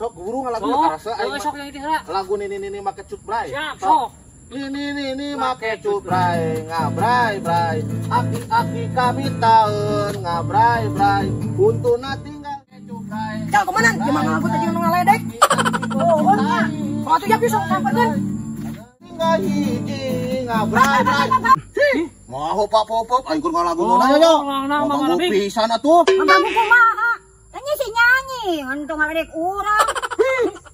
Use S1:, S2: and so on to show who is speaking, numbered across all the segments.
S1: Sok guru ngalagu karasa aing.
S2: Sok yang itu heula.
S1: Lagu ini make cut bray.
S2: Siap, sok.
S1: Ini make cut bray, ngabray bray. Aki kami taeun ngabray bray. Untuna tinggal cut bray.
S3: Ya kemana? Gimana aku tadi ngaledek? Oh, kalau tuh bisa sampaikan.
S1: Tinggal hiji ngabray bray. Mau pop aing kur ngalagu nona nya. Ngalagu pisan atuh.
S3: Ngalagu kumaha? Nyanyi si nyanyi, untuk ngaledek urang.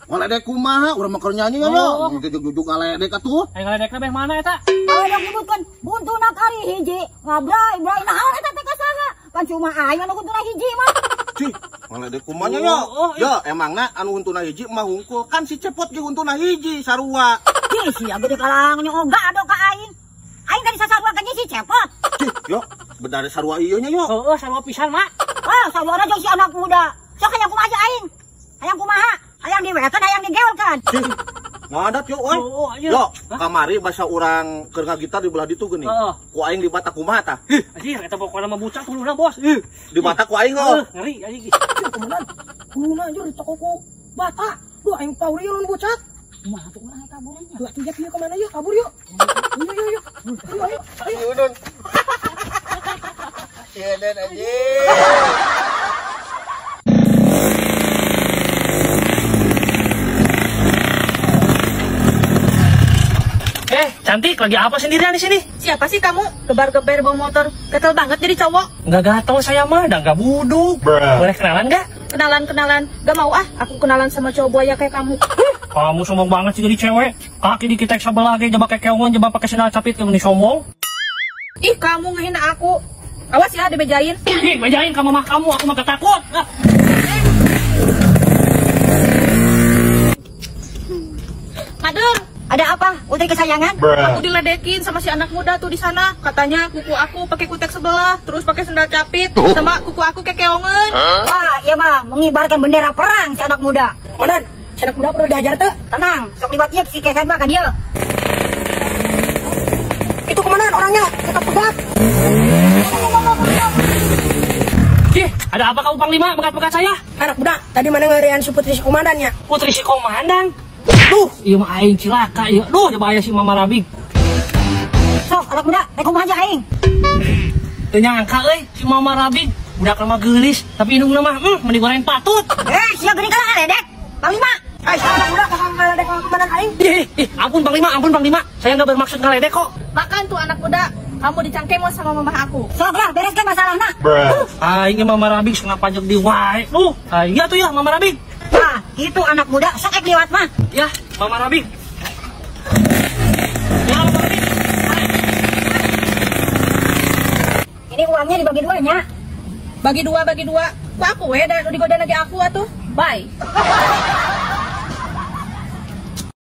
S1: Ngaledek kumaha? Urang mah keur nyanyi nya. Jujuk ngaledek atuh.
S2: Aing ngaledek beh mana eta?
S3: Ngaledek nyebutkeun buntuna kari hiji, ngabray bray naon eta teh kasaha? Kan cuma aing anu buntuna hiji mah.
S1: Cih, ngaledek kumaha nya? Ya, emangna anu buntuna hiji mah hungkul. Kan si Cepot ge buntuna hiji sarua.
S3: Cih, sia gede kalang nyoga ado ka aing. Aing tadi sasarua ka si Cepot.
S1: Cih, yo, bener sarua ieu nya yo.
S2: Heeh, sarua pisan, Mak.
S3: Wah, sarua jeung si anak muda. Sok hayang kumaha aing? Hayang kumaha? Hayang diwekan, hayang digeolkan.
S1: Cih, ngadat yo, oi. Yo, kamari basa urang keur ngagitar di belah ditu geuning. Ku aing di batak kumaha tah?
S2: Anjir, eta pokona mah bucah tuluna, Bos.
S1: Di batak ku aing lo.
S2: Ngeri anjing.
S3: Komandan, kuluna anjir di toko ku bata. Duh, aing pauri ulun bocah. Kumaha tuh urang kaburnya? Duh, atuh ieu kemana yuk? Kabur yuk. Ayo.
S1: Ayo, Don. Iya, Dan anjing.
S2: Cantik, lagi apa sendirian di sini?
S4: Siapa sih kamu? Gebar-geber bawa motor. Gatel banget jadi cowok.
S2: Nggak gatel saya mah, dan nggak buduk. Boleh kenalan nggak?
S4: Kenalan. Gak mau ah, aku kenalan sama cowok buaya kayak kamu.
S2: Kamu sombong banget sih jadi cewek. Kaki dikit sebelah lagi, jebak kayak keongan, jebak pakai sendal capit, kamu nih sombong.
S4: Ih, kamu ngehina aku. Awas ya, dibejain.
S2: Ih, bejain kamu mah kamu, aku mah ketakut.
S4: Madur,
S3: Ada apa? Putri kesayangan?
S4: aku diledekin sama si anak muda tuh di sana. Katanya kuku aku pakai kutek sebelah, terus pakai sendal capit, sama kuku aku kayak keongan.
S3: Wah, iya mah mengibarkan bendera perang si anak muda. Komandan, si anak muda perlu diajar tuh. Tenang, sok libat ieu si kekan mah ka dieu. Itu komandan orangnya, tetap tegap.
S2: Ih, ada apa kamu Panglima, pegat-pegat saya?
S3: Anak muda, tadi mana ngerian si putri si komandannya?
S2: Putri si komandan. Duh, iya mah aing cilaka, iya. Duh, ada bahaya si Mama Rabig.
S3: Sok, anak muda, kumaha aja aing.
S2: Teu nyangka euy, si Mama Rabig. Budak mah geulis, tapi indungna mah mending goreng patut.
S3: Sia geuning kana ngaledek. Panglima, si anak muda kakang ngaledek komandan aing.
S2: Ih, ampun Panglima. Saya nggak bermaksud ngaledek kok.
S4: Makan tuh anak muda, kamu dicangkemon sama mama aku.
S3: Sok lah, bereskan masalahna.
S2: Aing Mama Rabig kenapa pajak di wae. Duh, iya tuh ya Mama Rabig.
S3: Nah, itu anak muda, sok ek liwat mah.
S2: Ya, Mama Rabig. Ya, Mama Rabig.
S3: Ini uangnya dibagi duanya.
S4: Bagi dua. Kok aku digodain lagi aku atuh. Bye.